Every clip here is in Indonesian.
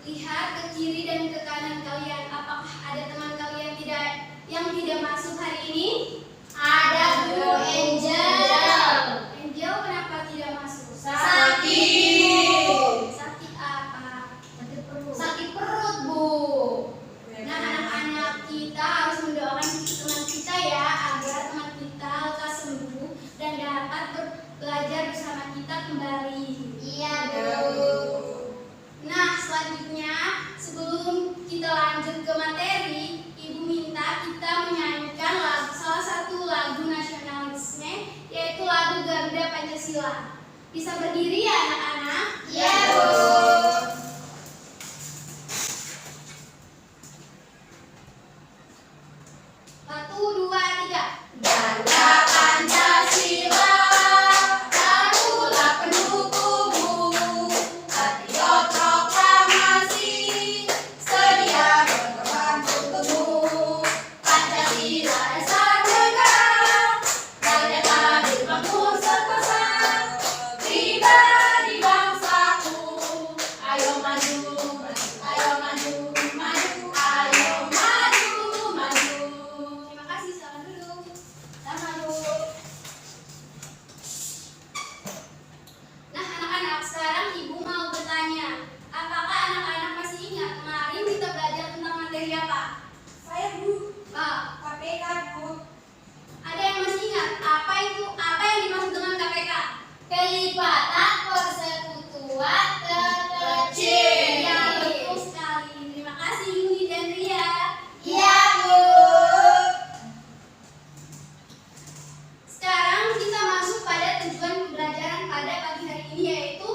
Lihat ke kiri dan ke kanan kalian. Apakah ada teman kalian yang tidak masuk hari ini? Ada Bu Angel. Angel kenapa tidak masuk? Sakit. Sakit apa? Sakit perut. Sakit perut, Bu. Nah, anak-anak kita harus mendoakan teman kita ya, agar teman kita lekas sembuh dan dapat belajar bersama kita kembali. Iya, Bu. Nah, selanjutnya sebelum kita lanjut ke materi, Ibu minta kita menyanyikan salah satu lagu nasionalisme, yaitu lagu Garuda Pancasila. Bisa berdiri ya anak-anak? Iya, Bu. Satu, dua, tiga. Garuda Pancasila, garuda pendukungmu, patriot proklamasi, sedia berkorban untukmu. Pancasila dasar negara, merdeka dibangun sekosa, pribadi bangsaku. Ayo maju, ayo maju, maju, ayo maju, maju. Terima kasih, selamat duduk. Sama Bu. Nah, anak-anak, sekarang Ibu mau bertanya, apakah anak-anak masih ingat kemarin kita belajar tentang materi apa? Saya Bu, Pak, KPK Bu. ada yang masih ingat apa yang dimaksud dengan KPK? Kelipatan persekutuan terkecil. Ya, betul sekali. Terima kasih Yuni dan Ria. Iya Bu. Sekarang kita masuk pada tujuan pembelajaran pada pagi hari ini, yaitu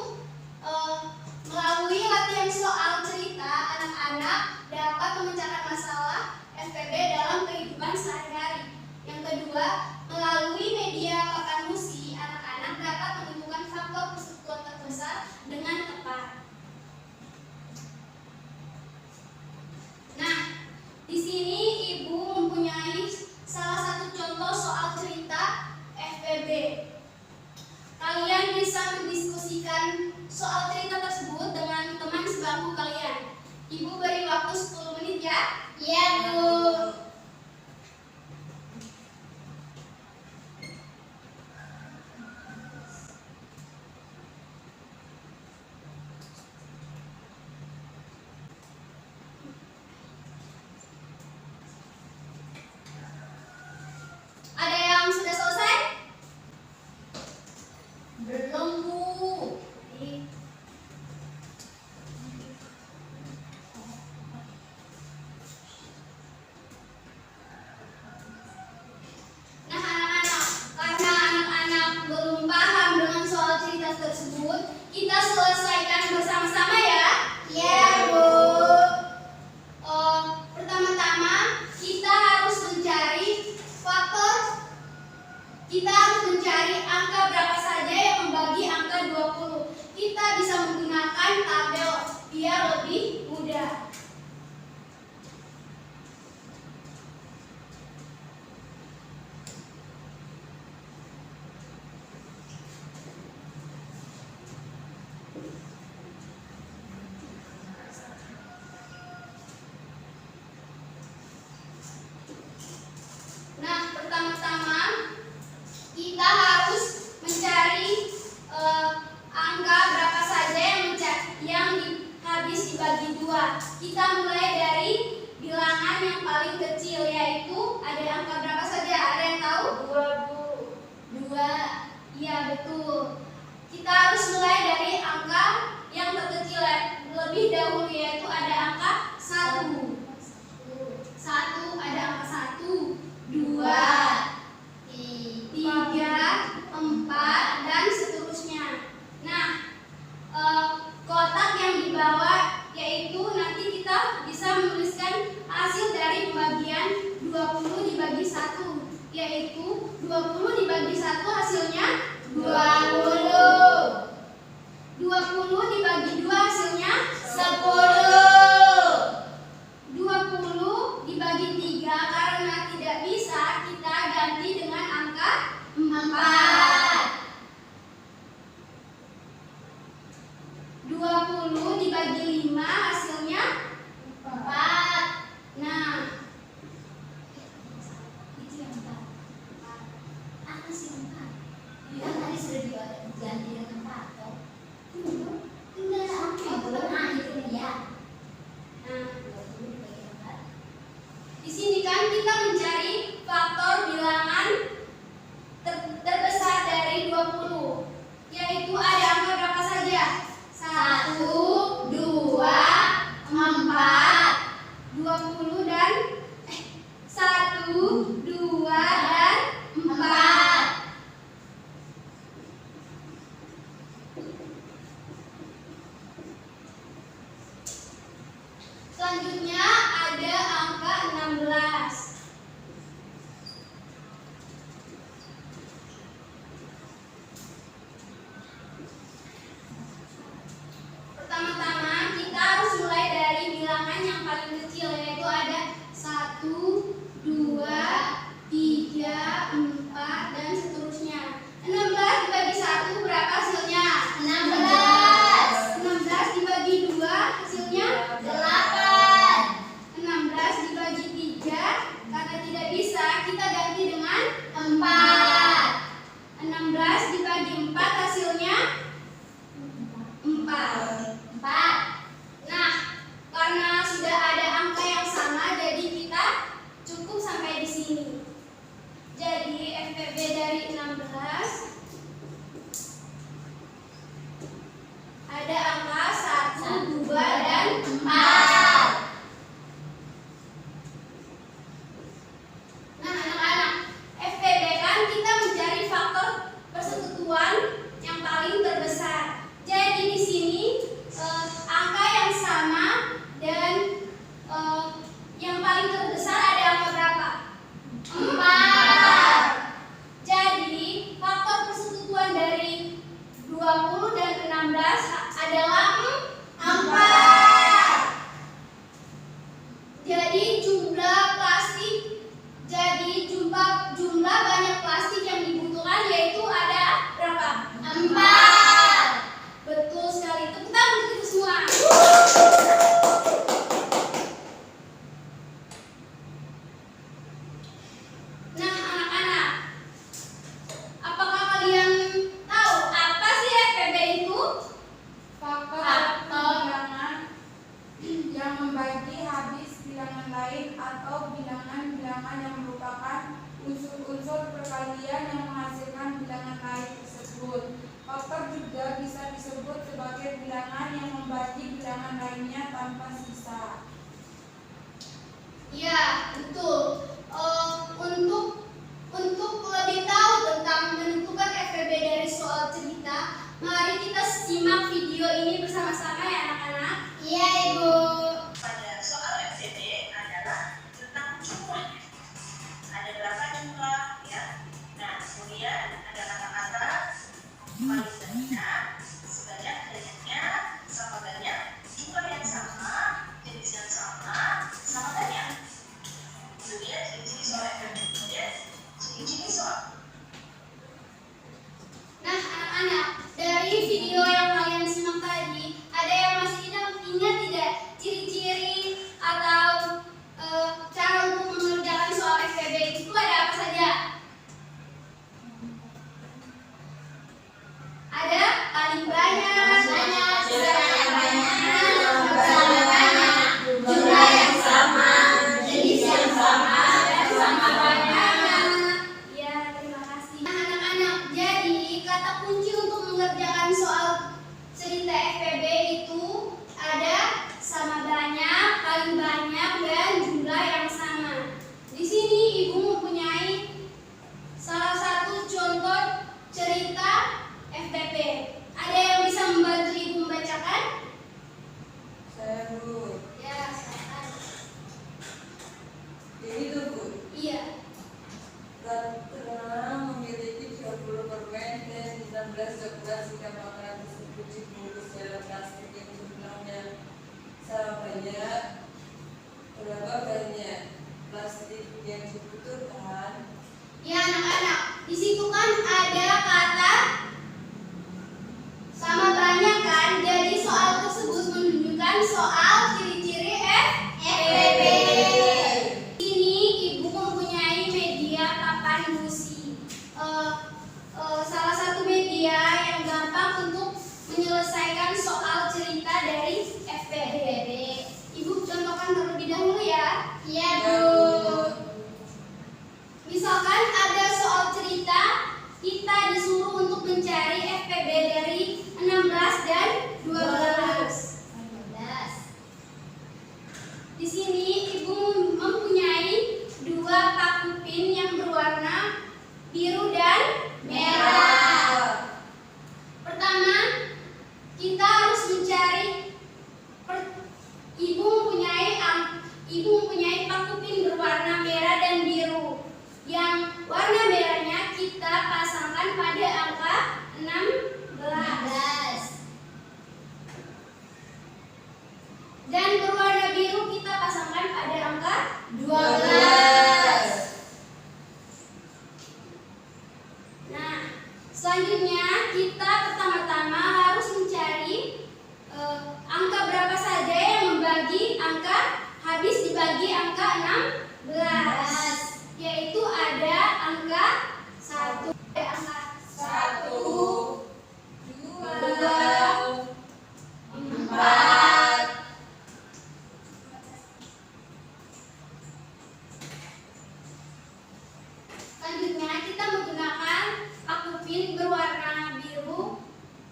melalui latihan soal cerita, anak-anak dapat memecahkan masalah FPB dalam kehidupan sehari-hari. Yang kedua, melalui media papan musi, anak-anak dapat menentukan faktor persekutuan terbesar dengan tepat. Nah, di sini Ibu mempunyai salah satu contoh soal cerita FPB. Kalian bisa mendiskusikan soal cerita tersebut dengan teman sebangku kalian. Ibu beri waktu 10 menit ya. Iya Bu. Ada yang sudah selesai? Belum Bu. Nah, anak-anak, karena anak-anak belum paham dengan soal cerita tersebut, kita selesaikan bersama-sama ya. Iya Bu. Pertama-tama kita harus mencari angka berapa saja yang membagi angka 20. Kita bisa menggunakan tabel biar lebih mudah. Nah, pertama-tama kita harus mencari angka berapa saja yang habis dibagi 2. Kita mulai dari bilangan yang paling kecil, yaitu ada angka berapa saja? Ada yang tahu? 2 Bu. 2. Iya, betul. Kita harus mulai dari angka yang terkecil lebih dahulu, yaitu ada angka 1. 1, ada angka 1, 2, 3, 4, dan seterusnya. Nah, kotak yang di bawah yaitu nanti kita bisa menuliskan hasil dari pembagian 20 dibagi 1, yaitu 20 dibagi 1 hasilnya 20. 20 dibagi 2 hasilnya 10. 20 dibagi 3 karena tidak bisa, kita ganti dengan angka 4. 20 dibagi 5 hasilnya Selanjutnya ada angka 16. Pertama-tama kita harus mulai dari bilangan yang paling kecil, yaitu ada 1, 2, 3, 4, dan seterusnya. 16 dibagi 1 berapa hasilnya? 16. 16 dibagi 2 hasilnya 8. 16 dibagi 3, karena tidak bisa kita ganti dengan 4. 16 dibagi 4 hasilnya 4. 4. Nah, karena sudah ada angka yang sama, jadi kita cukup sampai di sini. Jadi FPB dari 16 ada angka 1, 2, dan 4. Nah, anak-anak, FPB kan kita mencari faktor persekutuan yang paling terbesar. Jadi di sini angka yang sama dan yang paling terbesar ada angka berapa? 4. Jadi faktor persekutuan dari 20 dan 16 adalah 4. Jadi jumlah banyak plastik yang dibutuhkan yaitu ada berapa? 4. Betul sekali. Tepuk tangan untuk itu semua. Nah, anak-anak, apakah kalian tahu apa sih FPB itu? Faktor bilangan yang membagi habis bilangan lain atau bilangan-bilangan yang merupakan unsur-unsur perkalian yang menghasilkan bilangan lain tersebut. Faktor juga bisa disebut sebagai bilangan yang membagi bilangan lainnya tanpa sisa. Ya, betul. Untuk lebih tahu tentang menentukan FPB dari soal cerita, mari kita simak video ini bersama-sama ya anak-anak. Iya, Ibu. Pada soal FPB adalah tentang jumlahnya. Ada berapa jumlah ya? Nah, kemudian ada kata-kata paling banyak, sebanyak banyaknya, sama banyak, jumlah yang sama, jenis yang sama banyak. Itu dia ciri-ciri soal FPB. Kemudian ciri-ciri soal. Nah, anak-anak, dari video yang kalian simak tadi, ada yang masih ingat tidak ciri-ciri atau cara untuk mengerjakan soal FPB itu ada apa saja? Ada paling banyak, Jumlah yang sama, jenis yang sama, dan sama banyak. Ya, terima kasih. Nah, anak-anak, jadi kata kunci untuk mengerjakan soal cerita FPB itu ada sama banyak, paling banyak, dan jumlah yang sama. Di sini Ibu mempunyai salah satu contoh cerita FPB. Ada yang bisa membantu Ibu membacakan? Saya Bu. Ya, silakan. Jadi tuh Bu, Iya. Ratra memiliki 20 permen dan 19 coklat jika makanan tersebut dibungkus dalam plastik yang jumlahnya sama banyak. Berapa banyak plastik yang dibutuhkan? Ya, anak-anak, di situ kan ada kata sama banyak kan? Jadi soal tersebut menunjukkan soal ciri-ciri FPB. Ini Ibu mempunyai media papan busi. Salah satu media yang gampang untuk menyelesaikan soal cerita dari FPB. Ibu contohkan terlebih dahulu ya. Iya, Bu. Misalkan ada soal cerita, kita disuruh untuk mencari FPB dari 16 dan 12. 15. Ibu mempunyai pakupin berwarna merah dan biru. Yang warna merahnya kita pasangkan pada angka 16. Dan berwarna biru kita pasangkan pada angka 12. Nah, selanjutnya kita pertama-tama harus mencari angka berapa saja yang membagi angka habis dibagi angka 16, yaitu ada angka 1, ada angka 1, 2, 4. Selanjutnya kita menggunakan pakupin berwarna biru,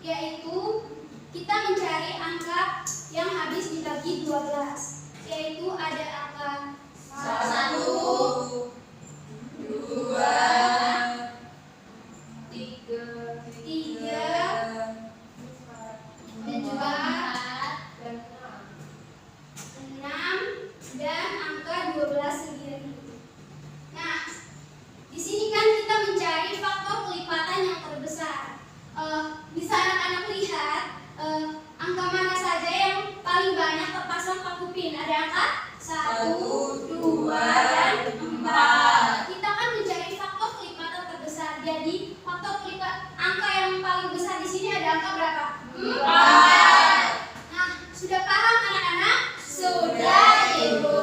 yaitu kita mencari angka yang habis dibagi 12, yaitu ada angka 1, 2, 3, dan juga 6 dan angka 12 sendiri. Nah, di sini kan kita mencari faktor kelipatan yang terbesar. Bisa anak-anak lihat angka mana saja yang paling banyak terpasang pakupin? Ada angka 1, 2, dan 4. Kita kan mencari faktor kelipatan terbesar. Jadi faktor kelipatan angka yang paling besar di sini ada angka berapa? 4. Nah, sudah paham anak-anak? Sudah, Ibu.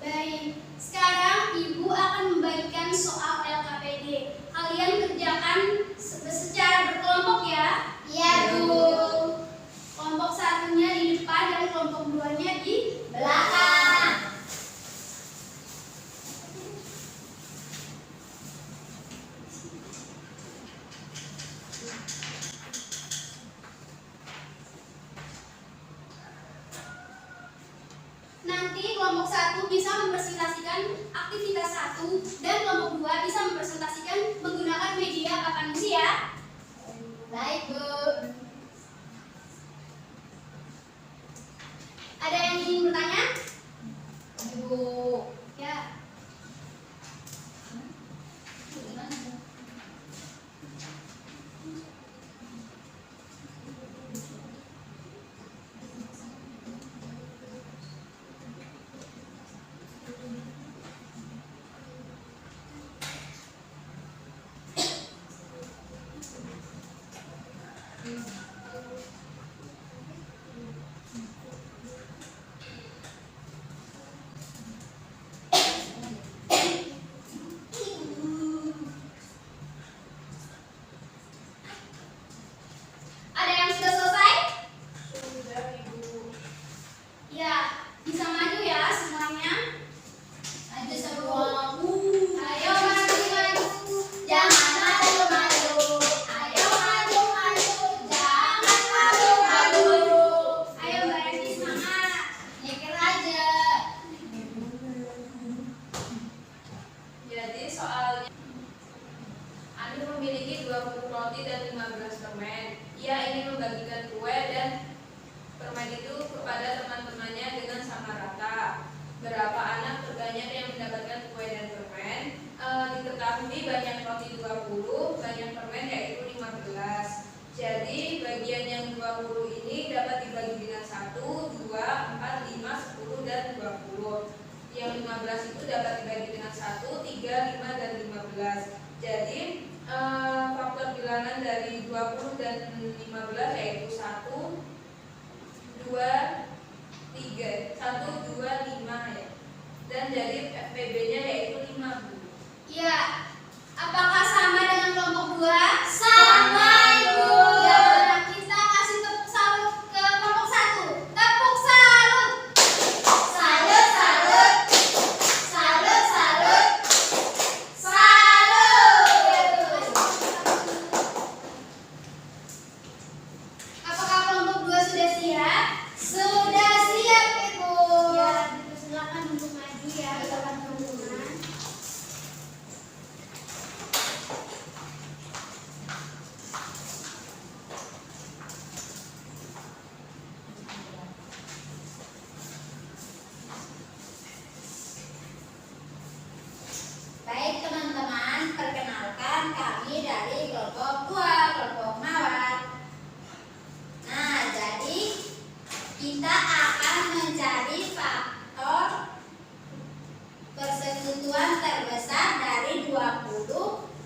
Baik, sekarang Ibu akan membagikan soal LKPD. Kalian kerjakan secara berkelompok ya. Iya, Bu. Kelompok satunya di depan dan kelompok duanya di Belakang. Nanti kelompok 1 bisa mempresentasikan aktivitas 1 dan kelompok 2 bisa mempresentasikan menggunakan media papan misi ya. Baik, Bu. Ada yang ingin bertanya? Ibu. Ya. Ada yang sudah selesai? Sudah, Ibu. Ya, bisa maju ya semuanya. Maju semua. Ayo maju. Jangan malu-malu. Ayo maju-maju. Jangan malu-malu. Ayo Mbak Evi semangat. Mikir aja. Jadi soalnya Andi memiliki 20 roti dan 15 permen. Ia ingin membagikan kue dan permen itu kepada teman-temannya dengan sama rata. Berapa anak terbanyak yang mendapatkan kue dan permen? Diketahui banyak roti 20, banyak permen yaitu 15. Jadi bagian yang 20 ini dapat dibagi dengan 1, 2, 4, 5, 10, dan 20. Yang 15 itu dapat dibagi dengan 1, 3, 5, dan 15. Jadi faktor bilangan dari 20 dan 15 yaitu 1, 2, 3, 1, 2, 5 ya. Dan jadi FPB-nya yaitu 5, Bu. Ya, apakah sama dengan kelompok 2? Sama, Ibu. Ya, nah, kita kasih tepuk salut ke kelompok 1. Tepuk salut. Salut, salut. Salut, salut. Salut. Apakah kelompok 2 sudah siap? Sudah siap, Ibu. Ya, silakan untuk maju ya. kita akan mencari faktor persekutuan terbesar dari 20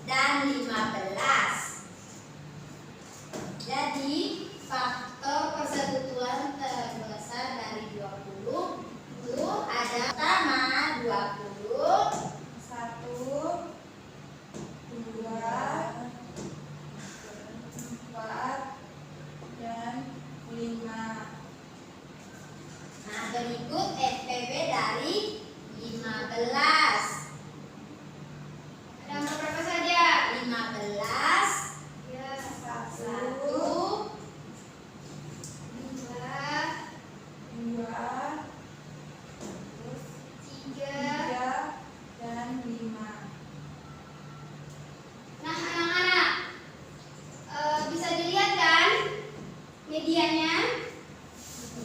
dan 15. Jadi, faktor persekutuan terbesar dari 20 itu ada pertama 20, 1, 2, 4, dan 5. Nah, berikut FPB dari 15. Ada angka berapa saja? 15. Ya, 1, 2, 3, dan 5. Nah, anak-anak, bisa dilihat kan medianya?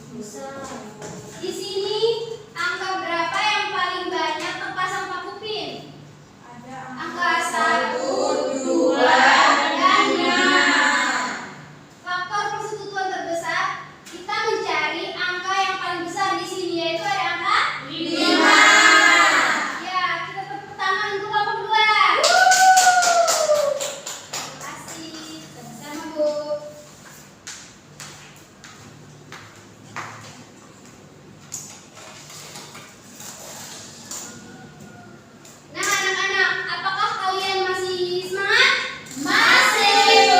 Bisa. Di sini angka berapa yang paling banyak terpasang Pak Kupin? Ada Angka 1, 2, dan 5. 5. Faktor persekutuan terbesar, kita mencari angka yang paling besar di sini, yaitu ada angka 5. Ya, kita tepuk tangan untuk kelompok 2. Terima kasih. Sama-sama, Bu. Nah, anak-anak, apakah kalian masih semangat? Masih.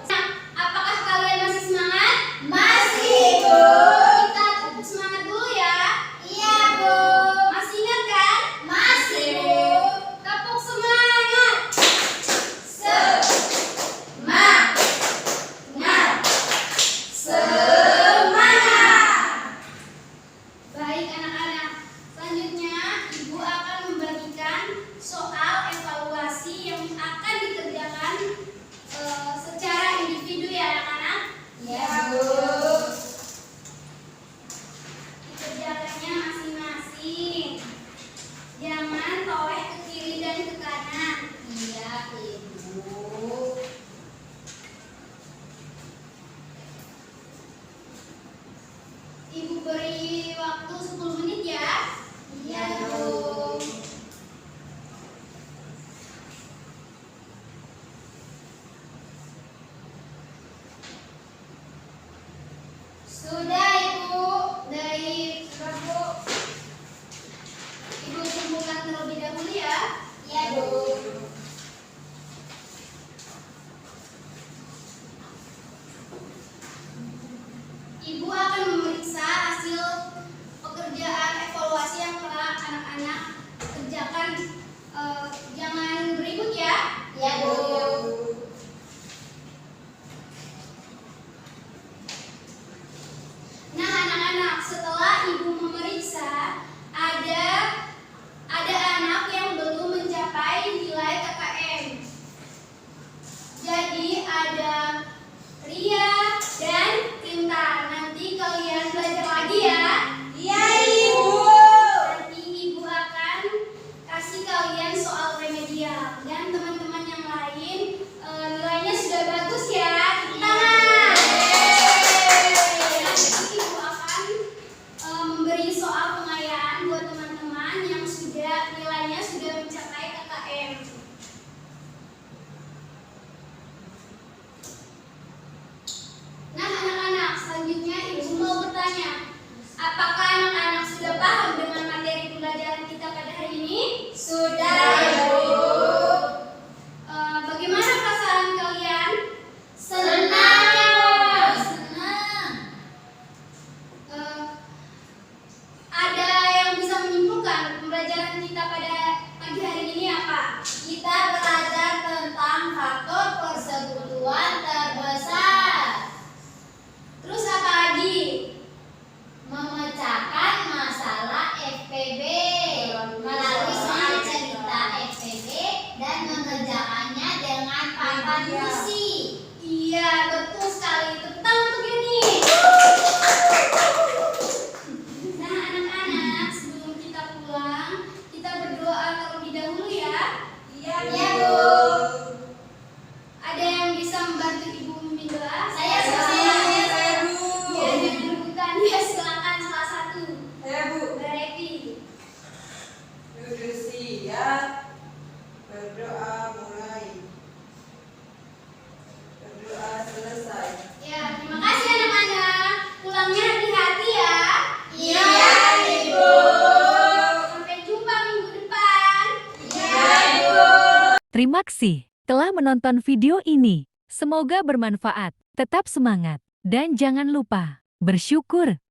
Nah, apakah kalian masih semangat? Masih, Bu. Kita tepuk semangat dulu ya. Iya, Bu. Masih ingat kan? Masih, Bu. Tepuk semangat. Semangat. Baik anak-anak, selanjutnya Ibu akan membagikan soal evaluasi yang akan dikerjakan secara individu ya anak-anak. Iya, Bu. Dikerjakannya masing-masing. Jangan toleh ke kiri dan ke kanan. Iya, Ibu. Ibu beri waktu 10 menit ya. Iya, Bu. Sudah Ibu, dari Sudah, Bu. Ibu kumpulkan terlebih dahulu ya. Iya, Bu. Ibu akan memeriksa hasil pekerjaan evaluasi yang telah anak-anak kerjakan. Jangan berikut ya. Iya, Bu. Nah, anak-anak, setelah Ibu memeriksa, ada anak yang belum mencapai nilai KKM. Jadi ada Ria dan Tinta. Nanti kalian belajar lagi ya. Iya, Ibu. Nanti Ibu akan kasih kalian soal remedial dan teman-teman yang lain nilainya sudah bagus ya. Tepuk tangan. Nanti Ibu akan memberi soal pengayaan buat teman-teman yang nilainya sudah mencapai KKM. Nah, anak-anak, selanjutnya Ibu mau bertanya, apakah anak-anak sudah paham dengan materi pembelajaran kita pada hari ini? Sudah, Ibu. Bagaimana perasaan kalian? Senang. Senang. Ada yang bisa menyimpulkan pembelajaran kita pada pagi hari ini apa? Kita belajar tentang faktor persekutuan terbesar. Terus apa lagi? Memecahkan masalah FPB melalui soal cerita FPB dan mengerjakannya dengan papan puisi. Iya, betul sekali. Tepuk tangan untuk ini. Nah, anak-anak, sebelum kita pulang, kita berdoa terlebih dahulu ya. Iya, Iya, Bu. Terima kasih telah menonton video ini. Semoga bermanfaat. Tetap semangat dan jangan lupa bersyukur.